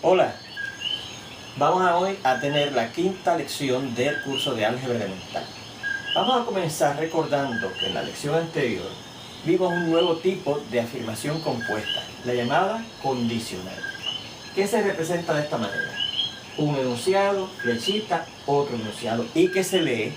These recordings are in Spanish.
Hola, vamos hoy a tener la quinta lección del curso de álgebra elemental. Vamos a comenzar recordando que en la lección anterior vimos un nuevo tipo de afirmación compuesta, la llamada condicional, que se representa de esta manera: un enunciado, flechita, otro enunciado, y que se lee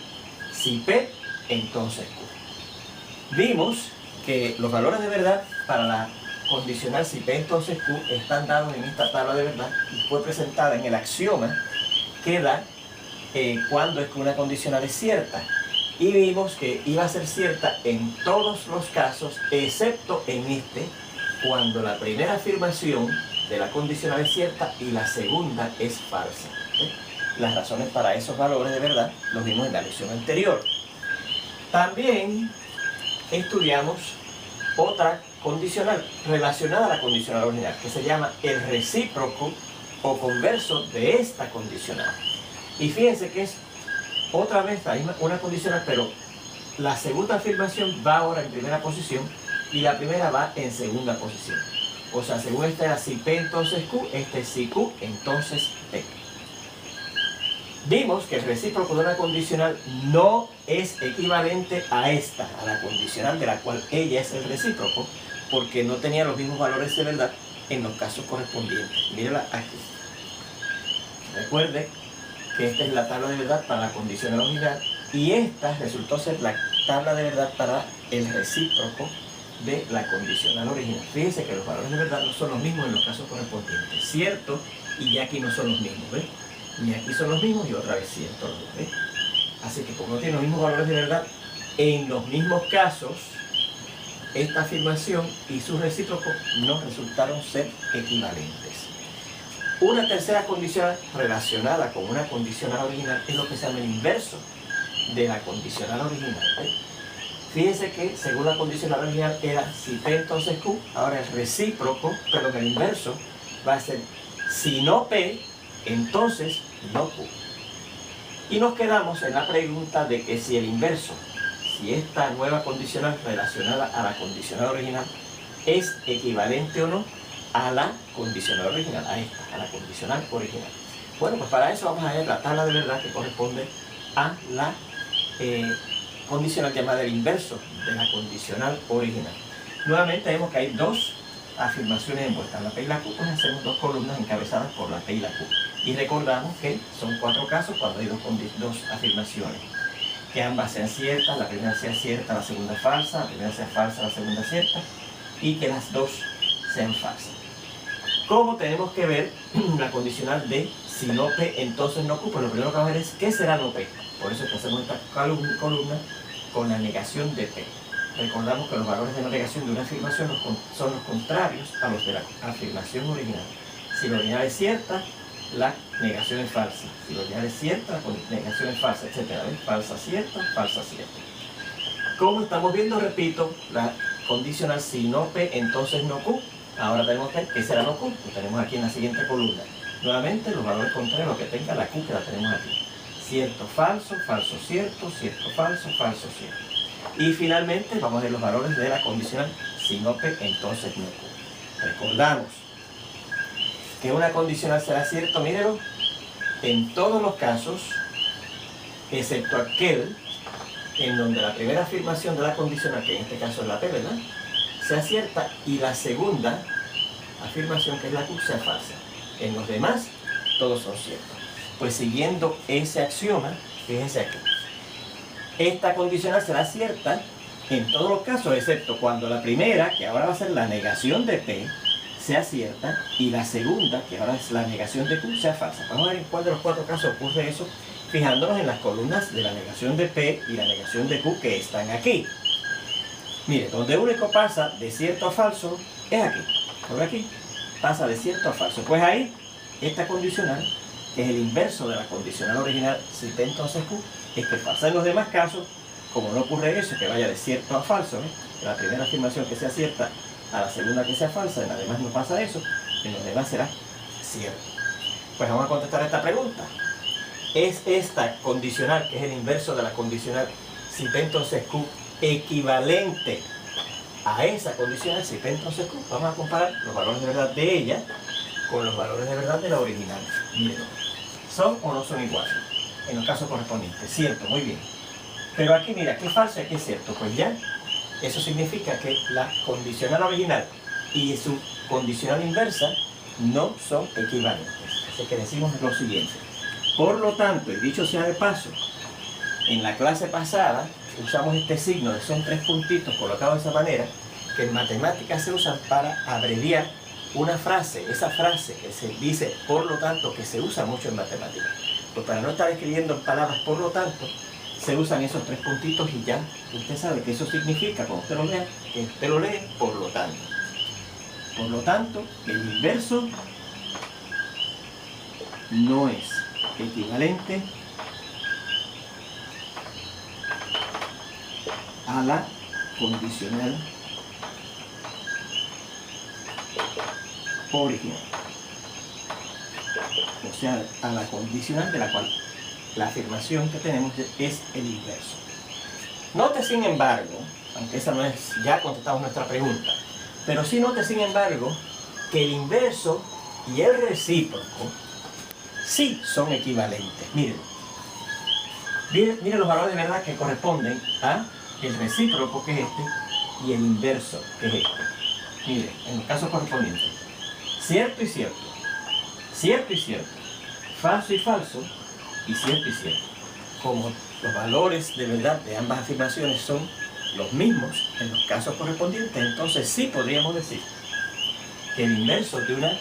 si P, entonces Q. Vimos que los valores de verdad para la condicional si P entonces Q están dados en esta tabla de verdad y fue presentada en el axioma que da cuando es que una condicional es cierta, y vimos que iba a ser cierta en todos los casos excepto en este, cuando la primera afirmación de la condicional es cierta y la segunda es falsa. Las razones para esos valores de verdad los vimos en la lección anterior. También estudiamos otra condicional relacionada a la condicional original, que se llama el recíproco o converso de esta condicional. Y fíjense que es otra vez una condicional, pero la segunda afirmación va ahora en primera posición y la primera va en segunda posición. O sea, según esta era si P entonces Q, este es si Q entonces P. Vimos que el recíproco de una condicional no es equivalente a esta, a la condicional de la cual ella es el recíproco, porque no tenía los mismos valores de verdad en los casos correspondientes. Mírala aquí. Recuerde que esta es la tabla de verdad para la condicional original y esta resultó ser la tabla de verdad para el recíproco de la condicional original. Fíjense que los valores de verdad no son los mismos en los casos correspondientes. Cierto, y ya aquí no son los mismos, ¿ves? Y aquí son los mismos y otra vez cierto, ¿ves? Así que como no tienen los mismos valores de verdad, en los mismos casos, esta afirmación y su recíproco no resultaron ser equivalentes. Una tercera condicional relacionada con una condicional original es lo que se llama el inverso de la condicional original, ¿ves? Fíjense que según la condicional original era si P entonces Q, ahora el recíproco, perdón, el inverso va a ser si no P, entonces no Q. Y nos quedamos en la pregunta de que si el inverso, si esta nueva condicional relacionada a la condicional original es equivalente o no a la condicional original, a esta, a la condicional original. Bueno, pues para eso vamos a ver la tabla de verdad que corresponde a la condicional llamada el inverso de la condicional original. Nuevamente vemos que hay dos afirmaciones envueltas, la P y la Q, pues hacemos dos columnas encabezadas por la P y la Q. Y recordamos que son cuatro casos cuando hay dos afirmaciones, que ambas sean ciertas, la primera sea cierta, la segunda falsa, la primera sea falsa, la segunda cierta, y que las dos sean falsas. ¿Cómo tenemos que ver la condicional de si no P, entonces no Q? Pues lo primero que vamos a ver es ¿qué será no P? Por eso es que hacemos esta columna con la negación de P. Recordamos que los valores de la negación de una afirmación son los contrarios a los de la afirmación original. Si la original es cierta, la negación es falsa. Si la original es cierta, la negación es falsa, etc. ¿Ves? Falsa cierta, falsa cierta. Como estamos viendo, repito, la condicional si no P, entonces no Q. Ahora tenemos que ver qué será no Q. Lo tenemos aquí en la siguiente columna. Nuevamente, los valores contrarios, lo que tenga la Q, que la tenemos aquí. Cierto, falso, falso, cierto, cierto, falso, falso, cierto. Y finalmente vamos a ver los valores de la condicional si no P, entonces no Q. Recordamos que una condicional será cierto, mírenlo, en todos los casos, excepto aquel en donde la primera afirmación de la condicional, que en este caso es la P, ¿verdad?, sea cierta y la segunda afirmación, que es la Q, sea falsa. En los demás, todos son ciertos. Pues siguiendo ese axioma, fíjense aquí. Esta condicional será cierta en todos los casos, excepto cuando la primera, que ahora va a ser la negación de P, sea cierta, y la segunda, que ahora es la negación de Q, sea falsa. Vamos a ver en cuál de los cuatro casos ocurre eso, fijándonos en las columnas de la negación de P y la negación de Q que están aquí. Mire, donde único pasa de cierto a falso es aquí. Por aquí pasa de cierto a falso. Pues ahí, esta condicional, que es el inverso de la condicional original, si P entonces Q, es que falsa. En los demás casos, como no ocurre eso, que vaya de cierto a falso, la primera afirmación que sea cierta a la segunda que sea falsa, en las demás no pasa eso, en los demás será cierto. Pues vamos a contestar esta pregunta. ¿Es esta condicional, que es el inverso de la condicional si P entonces Q, equivalente a esa condicional si P entonces Q? Vamos a comparar los valores de verdad de ella con los valores de verdad de la original. Miren, ¿son o no son iguales? En los casos correspondientes. Cierto, muy bien. Pero aquí, mira, ¿qué es falso y qué es cierto? Pues ya, eso significa que la condicional original y su condicional inversa no son equivalentes. Así que decimos lo siguiente. Por lo tanto, y dicho sea de paso, en la clase pasada usamos este signo de son 3 puntitos colocados de esa manera, que en matemáticas se usan para abreviar una frase, esa frase que se dice por lo tanto, que se usa mucho en matemáticas. Pues para no estar escribiendo en palabras por lo tanto, se usan esos 3 puntitos y ya usted sabe que eso significa, cuando usted lo lea, que usted lo lee por lo tanto. Por lo tanto, el inverso no es equivalente a la condicional original. O sea, a la condicional de la cual la afirmación que tenemos es el inverso. Note, sin embargo, aunque esa no es, ya contestamos nuestra pregunta, pero sí note, sin embargo, que el inverso y el recíproco sí son equivalentes. Miren los valores de verdad que corresponden a el recíproco, que es este, y el inverso, que es este. Miren, en los casos correspondientes, cierto y cierto, cierto y cierto, falso y falso, y cierto y cierto. Como los valores de verdad de ambas afirmaciones son los mismos en los casos correspondientes, entonces sí podríamos decir que el inverso de una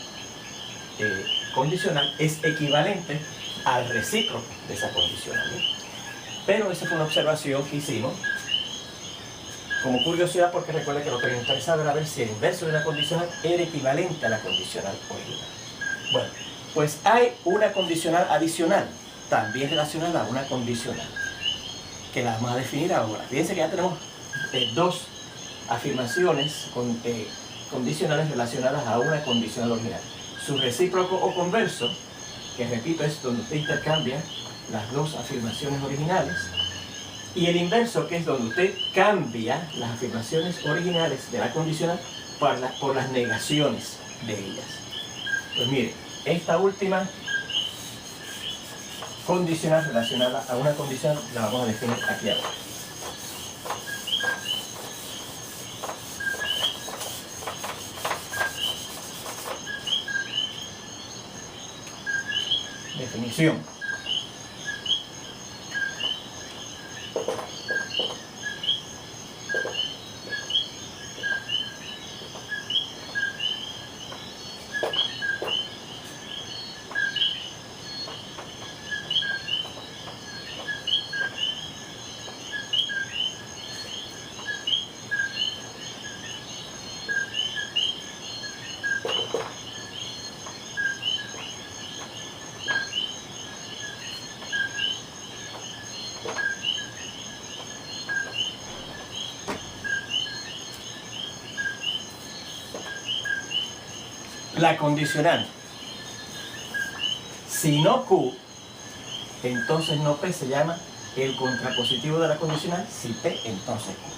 condicional es equivalente al recíproco de esa condicional. Pero esa fue una observación que hicimos como curiosidad, porque recuerda que lo que nos interesaba era ver si el inverso de una condicional era equivalente a la condicional original. Bueno, pues hay una condicional adicional, también relacionada a una condicional, que la vamos a definir ahora. Fíjense que ya tenemos 2 afirmaciones condicionales relacionadas a una condicional original. Su recíproco o converso, que repito es donde usted intercambia las 2 afirmaciones originales, y el inverso, que es donde usted cambia las afirmaciones originales de la condicional por las negaciones de ellas. Pues mire, esta última condicional relacionada a una condición la vamos a definir aquí ahora. Definición. La condicional, si no Q, entonces no P, se llama el contrapositivo de la condicional. Si P, entonces Q.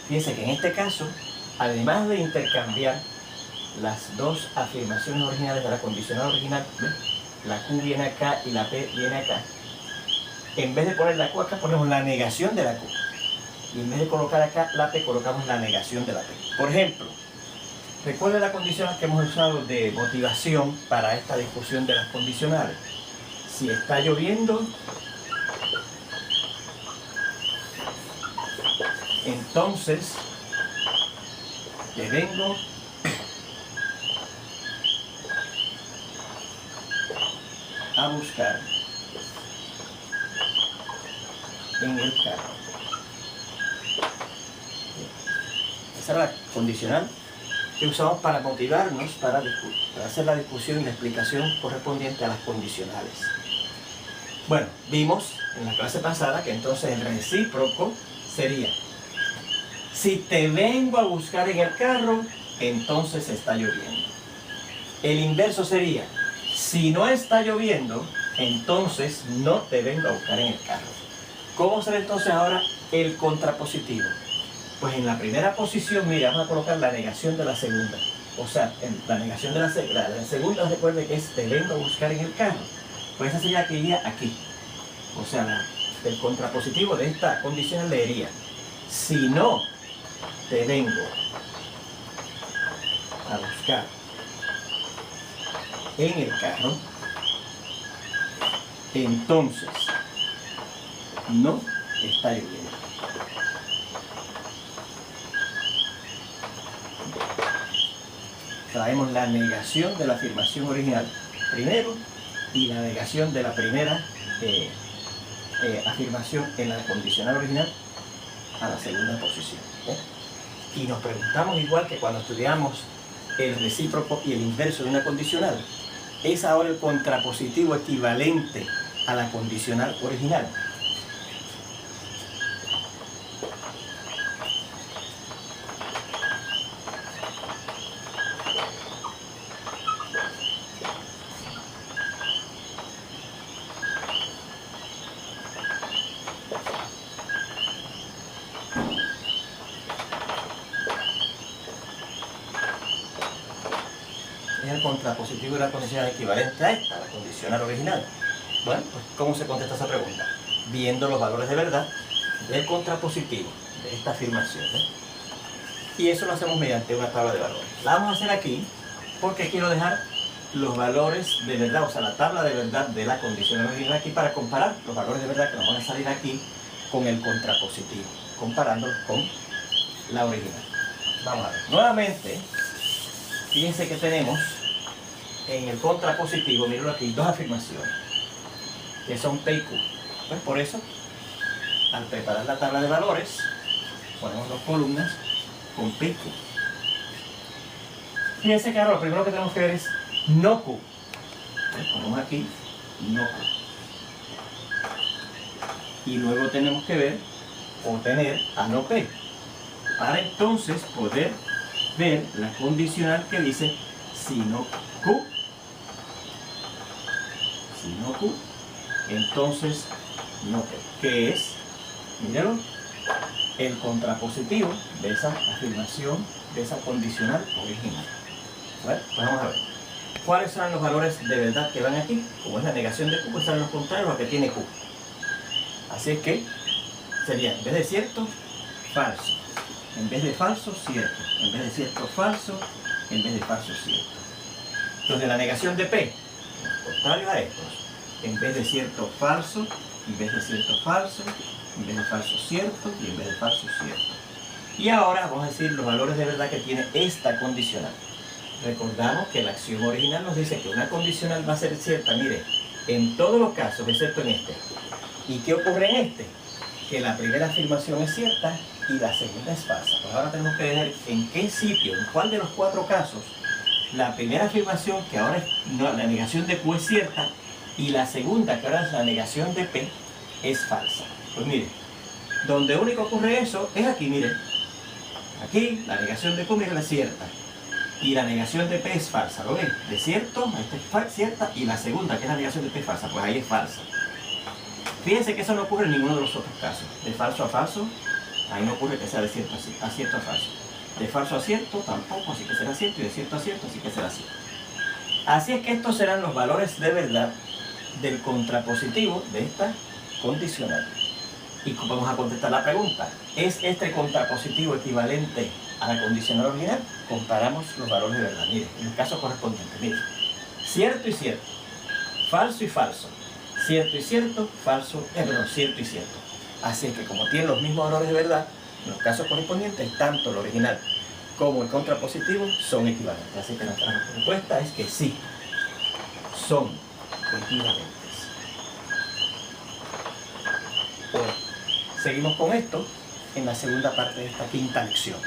Fíjense que en este caso, además de intercambiar las 2 afirmaciones originales de la condicional original, ¿ves? La Q viene acá y la P viene acá. En vez de poner la Q acá, ponemos la negación de la Q. Y en vez de colocar acá la P, colocamos la negación de la P. Por ejemplo, recuerden la condicional que hemos usado de motivación para esta discusión de las condicionales. Si está lloviendo, entonces te vengo a buscar en el carro. Esa era la condicional que usamos para motivarnos, para hacer la discusión y la explicación correspondiente a las condicionales. Bueno, vimos en la clase pasada que entonces el recíproco sería: si te vengo a buscar en el carro, entonces está lloviendo. El inverso sería: si no está lloviendo, entonces no te vengo a buscar en el carro. ¿Cómo será entonces ahora el contrapositivo? Pues en la primera posición, mira, vamos a colocar la negación de la segunda. o sea, en la negación de la segunda, recuerde que es te vengo a buscar en el carro. Pues esa sería que iría aquí. O sea, el contrapositivo de esta condicional leería: si no te vengo a buscar en el carro, entonces no está lloviendo. Traemos la negación de la afirmación original primero y la negación de la primera afirmación en la condicional original a la segunda posición. Y nos preguntamos, igual que cuando estudiamos el recíproco y el inverso de una condicional, ¿es ahora el contrapositivo equivalente a la condicional original? Es el contrapositivo de la condicional equivalente a esta, la condicional original. Bueno, pues ¿cómo se contesta esa pregunta? Viendo los valores de verdad del contrapositivo de esta afirmación. Y eso lo hacemos mediante una tabla de valores. La vamos a hacer aquí porque quiero dejar los valores de verdad, o sea, la tabla de verdad de la condicional original aquí para comparar los valores de verdad que nos van a salir aquí con el contrapositivo, comparándolos con la original. Vamos a ver. Nuevamente, fíjense que tenemos en el contrapositivo, mírenlo aquí, dos afirmaciones que son P y Q. Pues por eso, al preparar la tabla de valores, ponemos dos columnas con P y Q. Fíjense que ahora lo primero que tenemos que ver es no Q. Ponemos aquí no Q. Y luego tenemos que ver o tener a no P, para entonces poder ver la condicional que dice si no Q, entonces no P, que es, mírenlo, el contrapositivo de esa afirmación, de esa condicional original. Bueno, pues vamos a ver. ¿Cuáles son los valores de verdad que van aquí? Como es la negación de Q, pues están los contrarios a que tiene Q. Así es que sería, en vez de cierto, falso. En vez de falso, cierto. En vez de cierto, falso. En vez de falso, cierto. Entonces, la negación de P, contrario a estos. En vez de cierto, falso. En vez de cierto, falso. En vez de falso, cierto. Y en vez de falso, cierto. Y ahora vamos a decir los valores de verdad que tiene esta condicional. Recordamos que la axioma original nos dice que una condicional va a ser cierta, mire, en todos los casos, excepto en este. ¿Y qué ocurre en este? Que la primera afirmación es cierta y la segunda es falsa. Pues ahora tenemos que ver en qué sitio, en cuál de los cuatro casos, la primera afirmación, que ahora es la negación de Q, es cierta, y la segunda, que ahora es la negación de P, es falsa. Pues mire, donde único ocurre eso es aquí, mire. Aquí la negación de Q, mire, es cierta. Y la negación de P es falsa, ¿lo ven? De cierto, esta es cierta, y la segunda, que es la negación de P, es falsa. Pues ahí es falsa. Fíjense que eso no ocurre en ninguno de los otros casos. De falso a falso, ahí no ocurre que sea de cierto a cierto a falso. De falso a cierto, tampoco, así que será cierto. Y de cierto a cierto, así que será cierto. Así es que estos serán los valores de verdad del contrapositivo de esta condicional. Y vamos a contestar la pregunta. ¿Es este contrapositivo equivalente a la condicional original? Comparamos los valores de verdad. Mire, en el caso correspondiente, mire. Cierto y cierto. Falso y falso. Cierto y cierto, falso, cierto y cierto. Así es que como tienen los mismos valores de verdad, en los casos correspondientes, tanto el original como el contrapositivo son equivalentes. Así que nuestra respuesta es que sí, son equivalentes. Bueno, seguimos con esto en la segunda parte de esta quinta lección.